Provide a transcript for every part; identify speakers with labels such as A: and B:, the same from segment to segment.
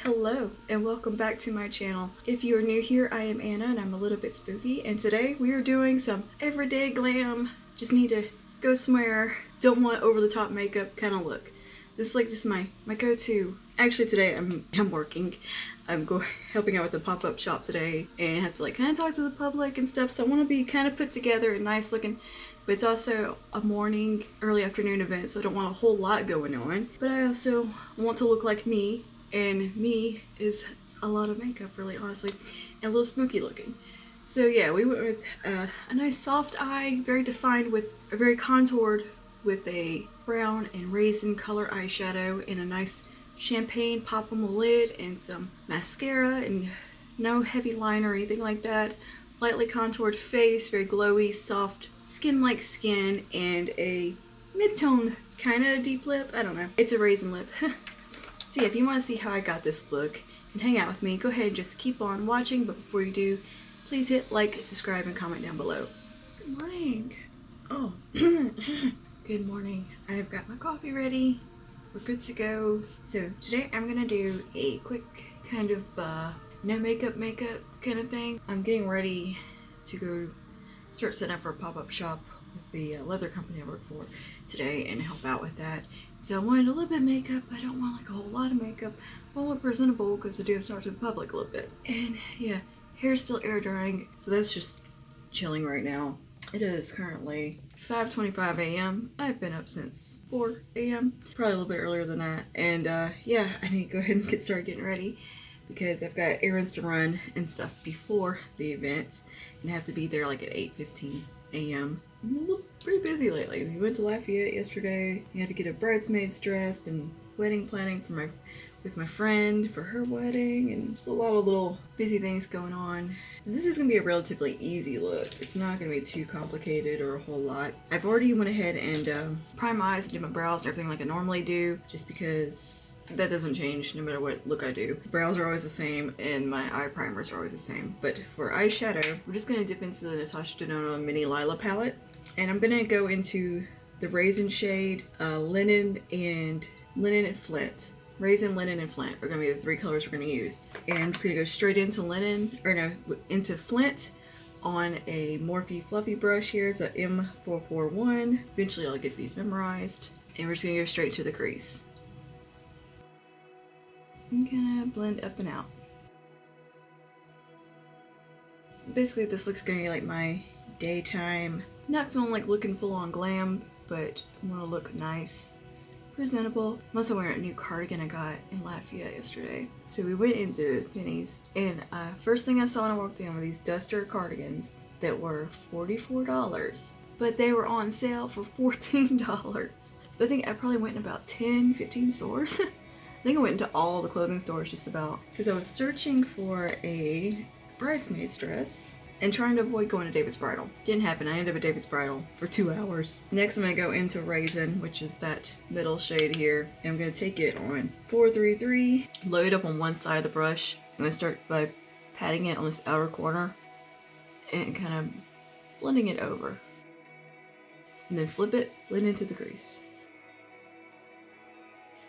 A: Hello and welcome back to my channel. If you are new here, I am Anna and I'm a little bit spooky, and today we are doing some everyday glam, just need to go somewhere, don't want over the top makeup kind of look. This is like just my go-to. Actually today I'm working. I'm helping out with the pop-up shop today and have to like kind of talk to the public and stuff, so I want to be kind of put together and nice looking. But it's also a morning, early afternoon event, so I don't want a whole lot going on. But I also want to look like me, and me is a lot of makeup, really, honestly, and a little spooky looking. So yeah, we went with a nice soft eye, very defined with, very contoured with a brown and raisin color eyeshadow and a nice champagne pop on the lid and some mascara and no heavy line or anything like that. Lightly contoured face, very glowy, soft, skin-like skin, and a mid-tone kind of deep lip. I don't know. It's a raisin lip. So yeah, if you want to see how I got this look and hang out with me, go ahead and just keep on watching. But before you do, please hit like, subscribe, and comment down below. Good morning. Oh, good morning. I have got my coffee ready. We're good to go. So today I'm gonna do a quick kind of no makeup kind of thing. I'm getting ready to go start setting up for a pop-up shop with the leather company I work for today and help out with that. So I wanted a little bit of makeup. I don't want like a whole lot of makeup. I want to look presentable because I do have to talk to the public a little bit. And yeah, hair's still air drying, so that's just chilling right now. It is currently 5:25 a.m. I've been up since 4 a.m. Probably a little bit earlier than that. And yeah, I need to go ahead and start getting ready because I've got errands to run and stuff before the event and I have to be there like at 8:15 a.m. I'm a little pretty busy lately. We went to Lafayette yesterday. We had to get a bridesmaid's dress, been wedding planning for with my friend for her wedding, and just a lot of little busy things going on. This is gonna be a relatively easy look. It's not gonna be too complicated or a whole lot. I've already went ahead and primed my eyes and did my brows and everything like I normally do, just because that doesn't change no matter what look I do. Brows are always the same and my eye primers are always the same. But for eyeshadow, we're just gonna dip into the Natasha Denona mini Lila palette, and I'm gonna go into the raisin shade, linen and flint. Raisin, linen, and flint are gonna be the three colors we're gonna use. And I'm just gonna go straight into linen, or no, into flint on a Morphe fluffy brush here. It's a M441. Eventually I'll get these memorized. And we're just gonna go straight to the crease. I'm gonna blend up and out. Basically this looks gonna be like my daytime, not feeling like looking full on glam, but I wanna look nice, presentable. I'm also wearing a new cardigan I got in Lafayette yesterday. So we went into Penny's, and first thing I saw when I walked in were these duster cardigans that were $44, but they were on sale for $14. But I think I probably went in about 10-15 stores. I think I went into all the clothing stores just about, because I was searching for a bridesmaid's dress and trying to avoid going to David's Bridal. Didn't happen. I ended up at David's Bridal for 2 hours. Next I'm gonna go into Raisin, which is that middle shade here. And I'm gonna take it on 433, load it up on one side of the brush. I'm gonna start by patting it on this outer corner and kind of blending it over. And then flip it, blend into the crease.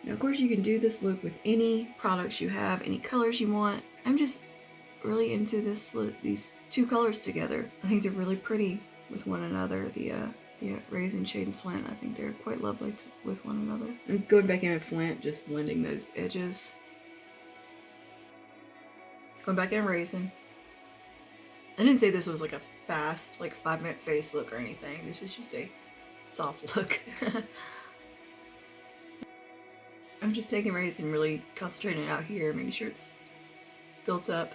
A: Now of course you can do this look with any products you have, any colors you want. I'm just really into these two colors together. I think they're really pretty with one another. The raisin shade and flint, I think they're quite lovely with one another. I'm going back in with flint, just blending those edges. Going back in raisin. I didn't say this was like a fast, like 5-minute face look or anything. This is just a soft look. I'm just taking raisin, really concentrating out here, making sure it's built up.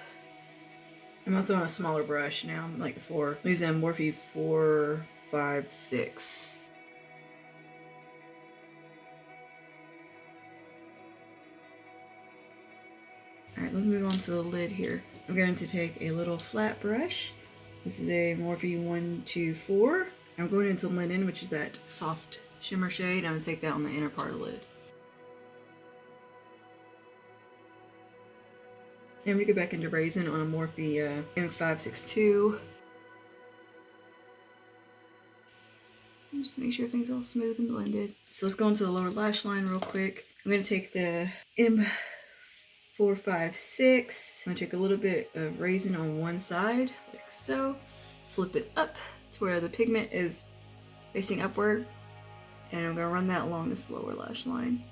A: I'm also on a smaller brush now, like before. I'm using a Morphe 456. Alright, let's move on to the lid here. I'm going to take a little flat brush. This is a Morphe 124. I'm going into linen, which is that soft shimmer shade. I'm going to take that on the inner part of the lid. And we go back into Raisin on a Morphe M562. And just make sure everything's all smooth and blended. So let's go into the lower lash line real quick. I'm going to take the 4, 5, 6. I'm gonna take a little bit of raisin on one side, like so. Flip it up to where the pigment is facing upward. And I'm gonna run that along this lower lash line.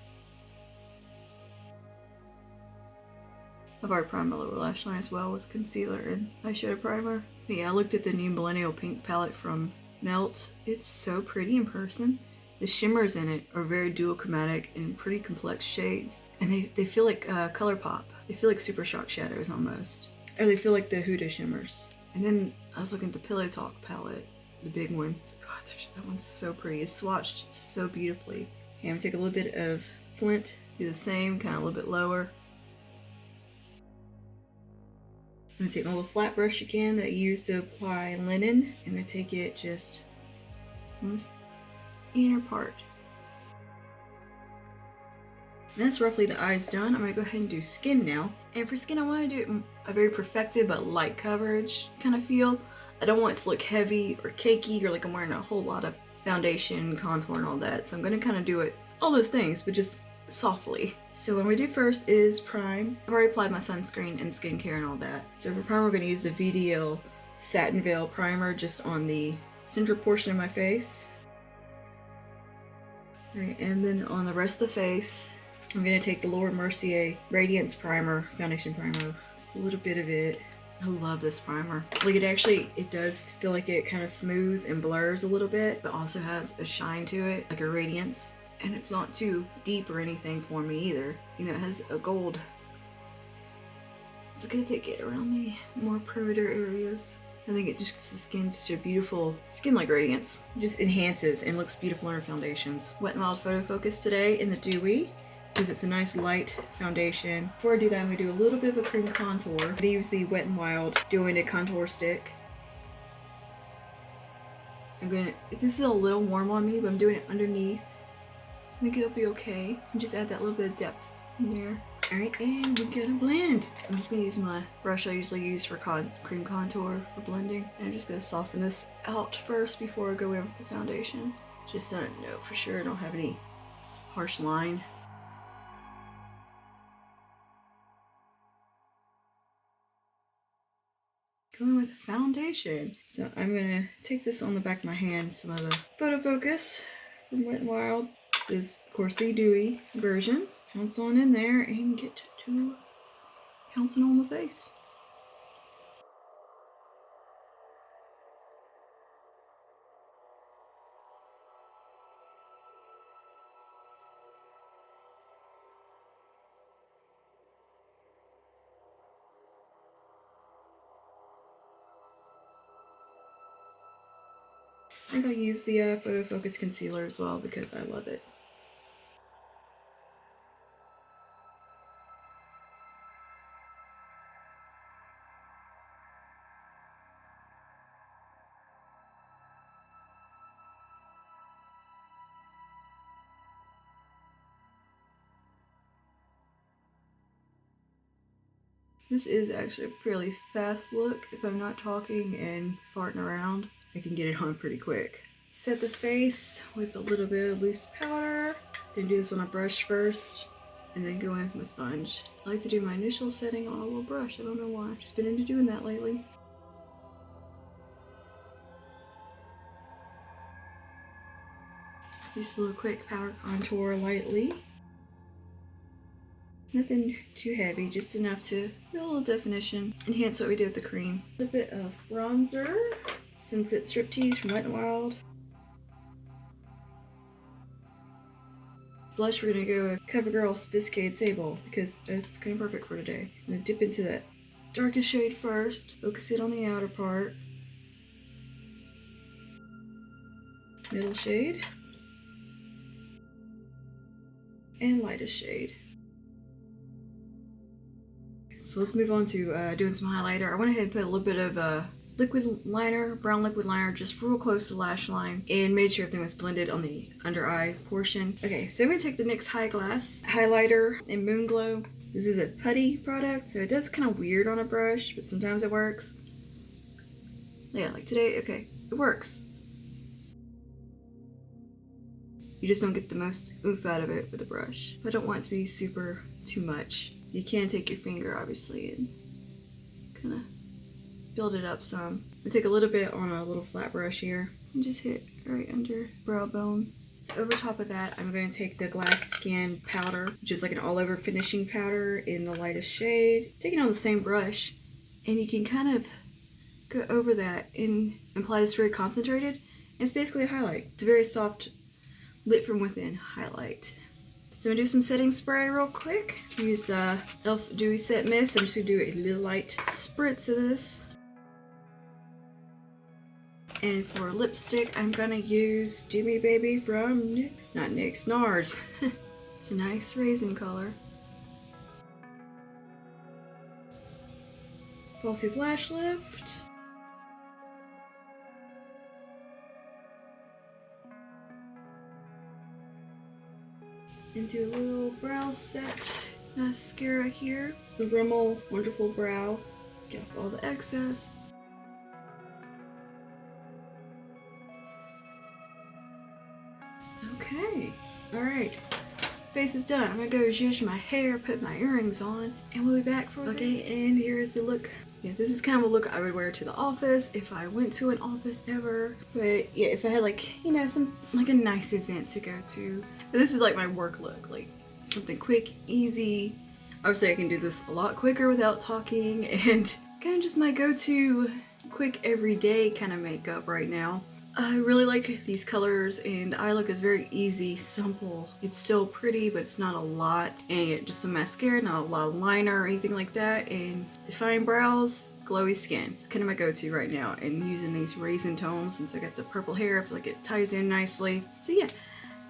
A: I've already primed my lower lash line as well with concealer and eyeshadow primer. But yeah, I looked at the new Millennial Pink palette from Melt. It's so pretty in person. The shimmers in it are very dual chromatic and pretty complex shades. And they feel like color pop. They feel like Super Shock shadows almost. Or they feel like the Huda shimmers. And then I was looking at the Pillow Talk palette, the big one. God, that one's so pretty. It's swatched so beautifully. Okay, I'm gonna take a little bit of Flint, do the same, kind of a little bit lower. I'm gonna take my little flat brush again that I used to apply linen. I'm gonna take it just on this inner part. And that's roughly the eyes done. I'm gonna go ahead and do skin now. And for skin, I wanna do a very perfected but light coverage kind of feel. I don't want it to look heavy or cakey or like I'm wearing a whole lot of foundation, contour, and all that. So I'm gonna kind of do it, all those things, but just softly. So what I'm gonna do first is prime. I've already applied my sunscreen and skincare and all that. So for primer, we're gonna use the VDL Satin Veil Primer just on the central portion of my face. All right, and then on the rest of the face, I'm gonna take the Laura Mercier Radiance Primer, Foundation Primer. Just a little bit of it. I love this primer. Like it does feel like it kind of smooths and blurs a little bit, but also has a shine to it, like a radiance. And it's not too deep or anything for me either. You know, it has a gold. It's gonna take it around the more perimeter areas. I think it just gives the skin such a beautiful skin-like radiance. It just enhances and looks beautiful under foundations. Wet n Wild Photo Focus today in the Dewy, because it's a nice light foundation. Before I do that, I'm gonna do a little bit of a cream contour. I'm gonna use the Wet n Wild Doing a Contour Stick. This is a little warm on me, but I'm doing it underneath. So I think it'll be okay. And just add that little bit of depth in there. Alright, and we're gonna blend. I'm just gonna use my brush I usually use for cream contour for blending. And I'm just gonna soften this out first before I go in with the foundation. Just so I know for sure I don't have any harsh line. Going with the foundation. So I'm gonna take this on the back of my hand, some of the Photo Focus from Wet n Wild. This is, of course, the dewy version. Pounce on in there and get to pouncing on the face. I think I'll use the Photo Focus concealer as well because I love it. This is actually a fairly fast look. If I'm not talking and farting around, I can get it on pretty quick. Set the face with a little bit of loose powder. Gonna do this on a brush first, and then go in with my sponge. I like to do my initial setting on a little brush. I don't know why. I've just been into doing that lately. Just a little quick powder contour lightly. Nothing too heavy, just enough to get a little definition. Enhance what we did with the cream. A little bit of bronzer, Sunset Striptease from Wet n Wild. Blush, we're gonna go with CoverGirl Sophisticated Sable because it's kind of perfect for today. So I'm gonna dip into that darkest shade first, focus it on the outer part. Middle shade. And lightest shade. So let's move on to doing some highlighter. I went ahead and put a little bit of liquid liner, brown liquid liner, just real close to the lash line, and made sure everything was blended on the under eye portion. Okay, so I'm gonna take the NYX High Glass highlighter in Moon Glow. This is a putty product, so it does kind of weird on a brush, but sometimes it works. Yeah, like today, okay, it works. You just don't get the most oomph out of it with a brush. I don't want it to be super too much. You can take your finger, obviously, and kind of build it up some. I take a little bit on a little flat brush here and just hit right under brow bone. So over top of that, I'm going to take the Glass Skin powder, which is like an all-over finishing powder in the lightest shade. Take it on the same brush, and you can kind of go over that and apply this very concentrated. It's basically a highlight. It's a very soft, lit from within highlight. So I'm gonna do some setting spray real quick. Use the e.l.f. Dewy Set Mist. I'm just gonna do a little light spritz of this. And for lipstick, I'm gonna use Do Me Baby from, not NYX, NARS. It's a nice raisin color. Falsies Lash Lift. And do a little brow set mascara here. It's the Rimmel Wonderful Brow. Get off all the excess. Okay, alright. Face is done. I'm gonna go zhuzh my hair, put my earrings on, and we'll be back for the day. And here's the look. Yeah, this is kind of a look I would wear to the office if I went to an office ever. But yeah, if I had like, you know, some like a nice event to go to. This is like my work look, like something quick, easy. Obviously I can do this a lot quicker without talking, and kind of just my go-to quick everyday kind of makeup right now. I really like these colors, and the eye look is very easy, simple. It's still pretty, but it's not a lot. And just some mascara, not a lot of liner or anything like that. And defined brows, glowy skin. It's kind of my go-to right now. And using these raisin tones, since I got the purple hair, I feel like it ties in nicely. So yeah,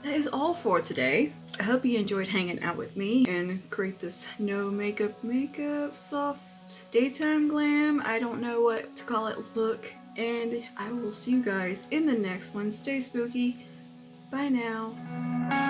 A: that is all for today. I hope you enjoyed hanging out with me and create this no makeup soft daytime glam. I don't know what to call it look. And I will see you guys in the next one. Stay spooky. Bye now.